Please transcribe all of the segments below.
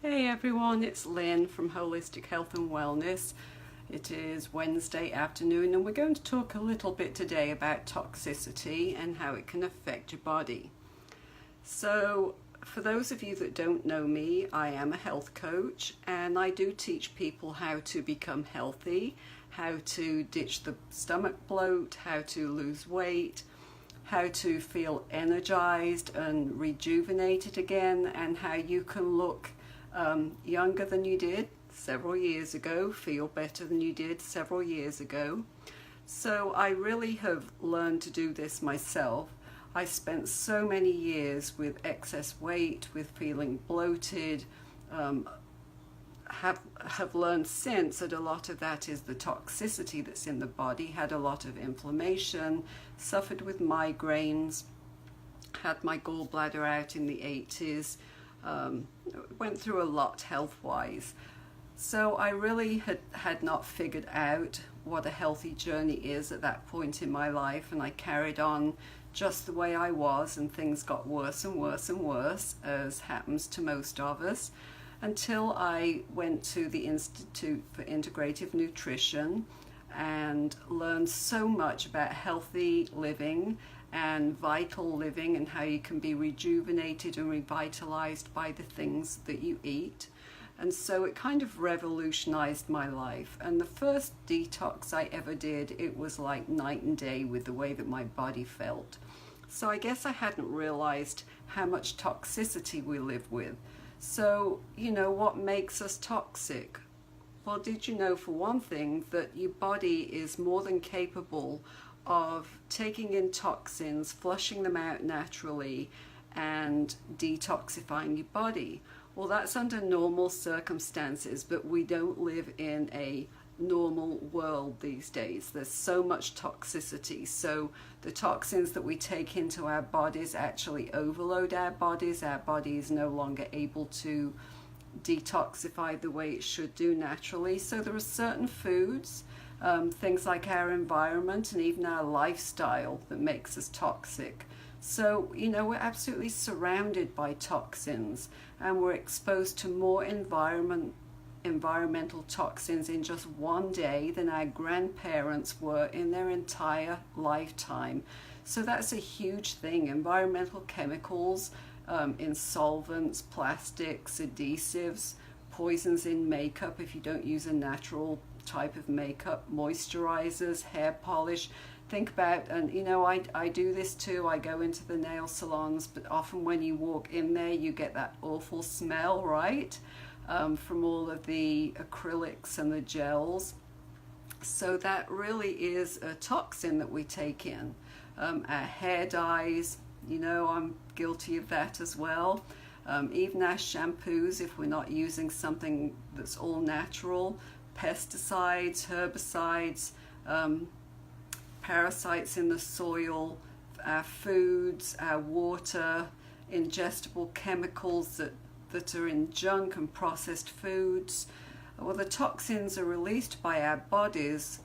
Hey everyone, it's Lynn from Holistic Health and Wellness. It is Wednesday afternoon and we're going to talk a little bit today about toxicity and how it can affect your body. So for those of you that don't know me, I am a health coach and I do teach people how to become healthy, how to ditch the stomach bloat, how to lose weight, how to feel energized and rejuvenated again, and how you can look younger than you did several years ago, feel better than you did several years ago. So I really have learned to do this myself. I spent so many years with excess weight, with feeling bloated, have learned since that a lot of that is the toxicity that's in the body, had a lot of inflammation, suffered with migraines, had my gallbladder out in the 80s, went through a lot health-wise. So I really had not figured out what a healthy journey is at that point in my life, and I carried on just the way I was, and things got worse and worse and worse, as happens to most of us, until I went to the Institute for Integrative Nutrition and learned so much about healthy living and vital living and how you can be rejuvenated and revitalized by the things that you eat. And so it kind of revolutionized my life. And the first detox I ever did, it was like night and day with the way that my body felt. So I guess I hadn't realized how much toxicity we live with. So, what makes us toxic? Well, did you know, for one thing, that your body is more than capable of taking in toxins, flushing them out naturally, and detoxifying your body? Well, that's under normal circumstances, but we don't live in a normal world these days. There's so much toxicity. So the toxins that we take into our bodies actually overload our bodies. Our body is no longer able to detoxify the way it should do naturally. So there are certain foods, things like our environment and even our lifestyle, that makes us toxic. So, we're absolutely surrounded by toxins, and we're exposed to more environmental toxins in just one day than our grandparents were in their entire lifetime. So that's a huge thing. Environmental chemicals in solvents, plastics, adhesives, poisons in makeup if you don't use a natural type of makeup, moisturizers, hair polish. Think about, and I do this too, I go into the nail salons, but often when you walk in there you get that awful smell, right? From all of the acrylics and the gels. So that really is a toxin that we take in. Our hair dyes, I'm guilty of that as well. Even our shampoos, if we're not using something that's all natural, pesticides, herbicides, parasites in the soil, our foods, our water, ingestible chemicals that are in junk and processed foods. Well, the toxins are released by our bodies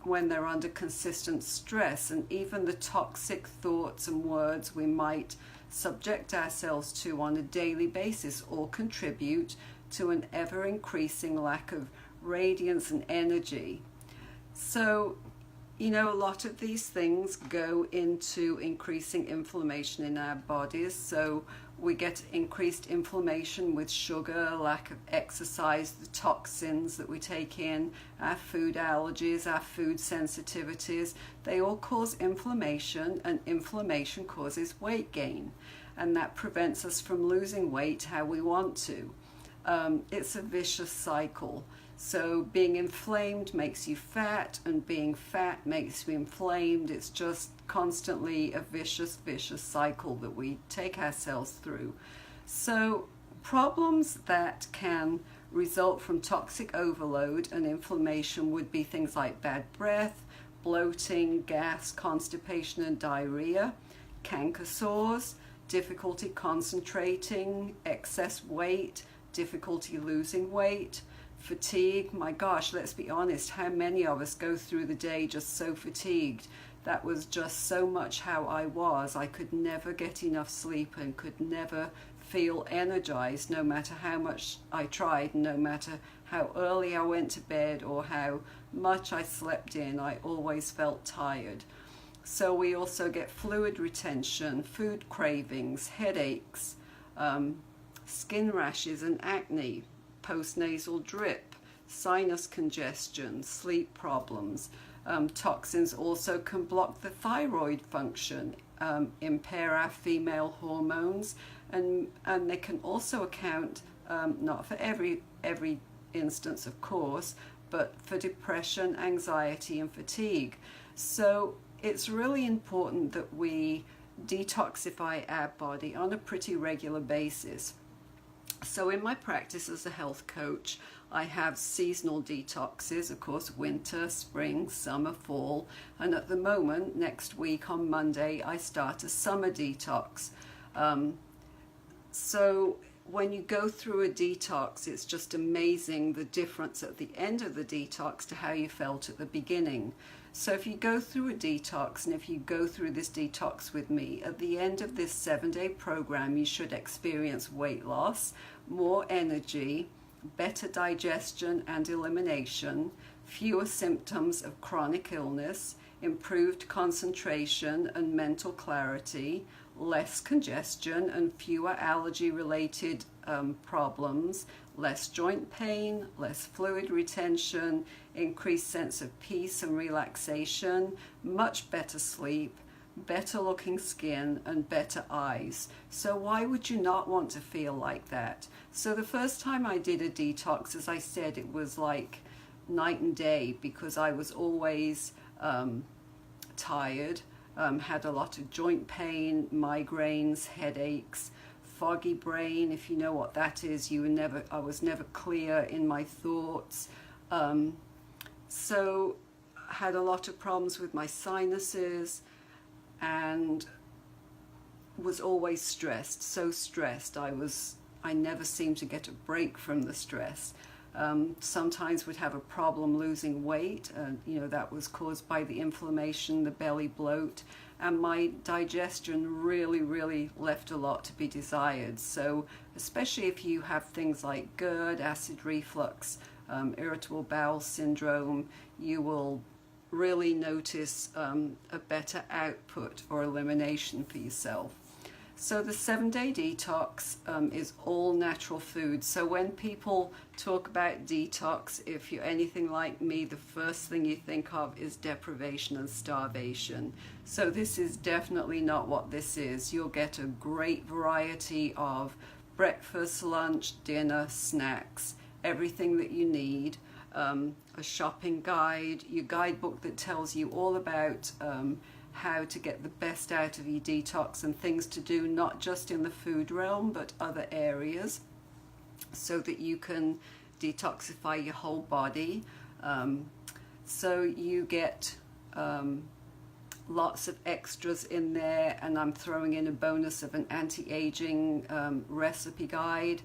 when they're under consistent stress, and even the toxic thoughts and words we might subject ourselves to on a daily basis all contribute to an ever-increasing lack of radiance and energy. So, a lot of these things go into increasing inflammation in our bodies. So we get increased inflammation with sugar, lack of exercise, the toxins that we take in, our food allergies, our food sensitivities. They all cause inflammation, and inflammation causes weight gain. And that prevents us from losing weight how we want to. It's a vicious cycle. So being inflamed makes you fat, and being fat makes you inflamed. It's just constantly a vicious cycle that we take ourselves through. So problems that can result from toxic overload and inflammation would be things like bad breath, bloating, gas, constipation and diarrhea, canker sores, difficulty concentrating, excess weight, difficulty losing weight, fatigue. My gosh, let's be honest, how many of us go through the day just so fatigued? That was just so much how I was. I could never get enough sleep and could never feel energized no matter how much I tried, no matter how early I went to bed or how much I slept in. I always felt tired. So we also get fluid retention, food cravings, headaches, skin rashes and acne, postnasal drip, sinus congestion, sleep problems. Toxins also can block the thyroid function, impair our female hormones, and they can also account, not for every instance of course, but for depression, anxiety and fatigue. So it's really important that we detoxify our body on a pretty regular basis. So in my practice as a health coach, I have seasonal detoxes, of course, winter, spring, summer, fall, and at the moment, next week on Monday, I start a summer detox. So when you go through a detox, it's just amazing the difference at the end of the detox to how you felt at the beginning. So if you go through a detox, and if you go through this detox with me, at the end of this 7-day program, you should experience weight loss, more energy, better digestion and elimination, fewer symptoms of chronic illness, improved concentration and mental clarity, less congestion and fewer allergy-related problems, less joint pain, less fluid retention, increased sense of peace and relaxation, much better sleep, better looking skin and better eyes. So why would you not want to feel like that? So the first time I did a detox, as I said, it was like night and day, because I was always tired, had a lot of joint pain, migraines, headaches, foggy brain. If you know what that is, I was never clear in my thoughts. So I had a lot of problems with my sinuses and was always stressed, so stressed. I never seemed to get a break from the stress. Sometimes would have a problem losing weight, that was caused by the inflammation, the belly bloat, and my digestion really left a lot to be desired. So especially if you have things like GERD, acid reflux, irritable bowel syndrome, you will really notice a better output or elimination for yourself. So the 7-day detox is all natural food. So when people talk about detox, if you're anything like me, the first thing you think of is deprivation and starvation. So this is definitely not what this is. You'll get a great variety of breakfast, lunch, dinner, snacks, everything that you need. A shopping guide, your guidebook that tells you all about how to get the best out of your detox and things to do, not just in the food realm, but other areas, so that you can detoxify your whole body. So you get lots of extras in there, and I'm throwing in a bonus of an anti-aging recipe guide,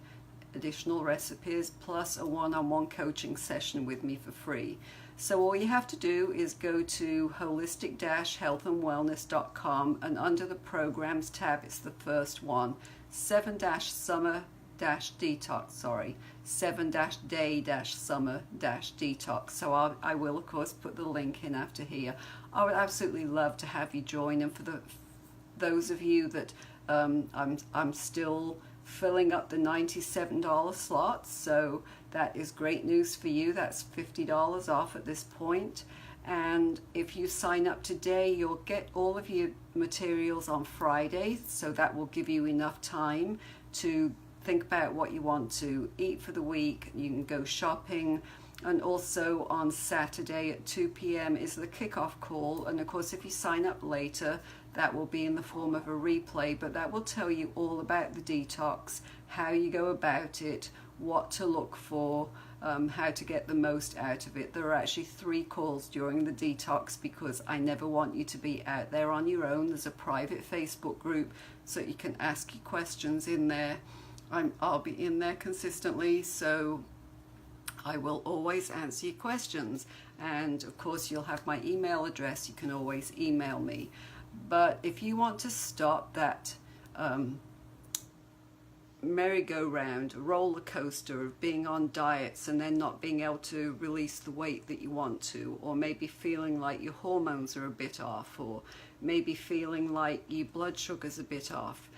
additional recipes, plus a one-on-one coaching session with me for free. So all you have to do is go to holistic-healthandwellness.com, and under the programs tab, it's the first one, 7-summer-detox, 7-day-summer-detox. So I will of course put the link in after here. I would absolutely love to have you join, and for those of you that I'm still filling up the $97 slots, so that is great news for you. That's $50 off at this point. And if you sign up today, you'll get all of your materials on Friday, so that will give you enough time to think about what you want to eat for the week. You can go shopping, and also on Saturday at 2 p.m. is the kickoff call, and of course if you sign up later, that will be in the form of a replay, but that will tell you all about the detox, how you go about it, what to look for, how to get the most out of it. There are actually 3 calls during the detox, because I never want you to be out there on your own. There's a private Facebook group, so you can ask your questions in there. I'll be in there consistently, so I will always answer your questions. And of course you'll have my email address. You can always email me. But if you want to stop that merry-go-round, a roller coaster of being on diets and then not being able to release the weight that you want to, or maybe feeling like your hormones are a bit off, or maybe feeling like your blood sugar's a bit off.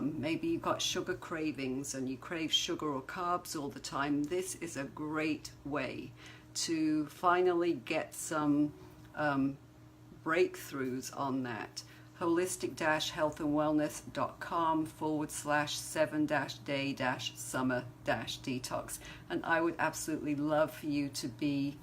Maybe you've got sugar cravings and you crave sugar or carbs all the time. This is a great way to finally get some breakthroughs on that. holistic-healthandwellness.com/7-day-summer-detox, and I would absolutely love for you to be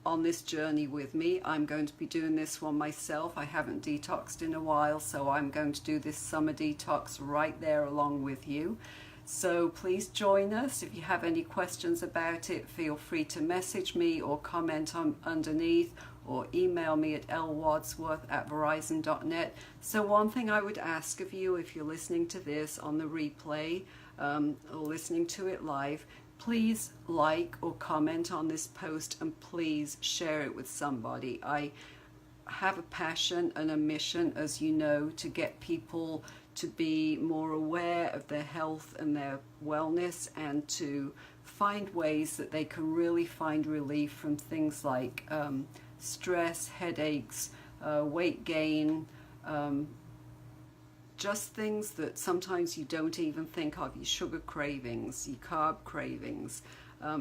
on this journey with me. I'm going to be doing this one myself. I haven't detoxed in a while, so I'm going to do this summer detox right there along with you. So please join us. If you have any questions about it, feel free to message me or comment underneath, or email me at lwadsworth@verizon.net. So one thing I would ask of you, if you're listening to this on the replay or listening to it live, please like or comment on this post, and please share it with somebody. I have a passion and a mission, as you know, to get people to be more aware of their health and their wellness, and to find ways that they can really find relief from things like stress, headaches, weight gain, just things that sometimes you don't even think of, your sugar cravings, your carb cravings.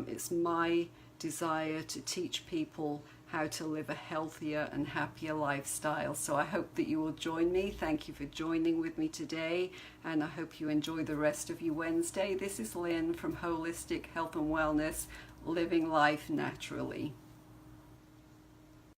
It's my desire to teach people how to live a healthier and happier lifestyle. So I hope that you will join me. Thank you for joining with me today, and I hope you enjoy the rest of your Wednesday. This is Lynn from Holistic Health and Wellness, living life naturally.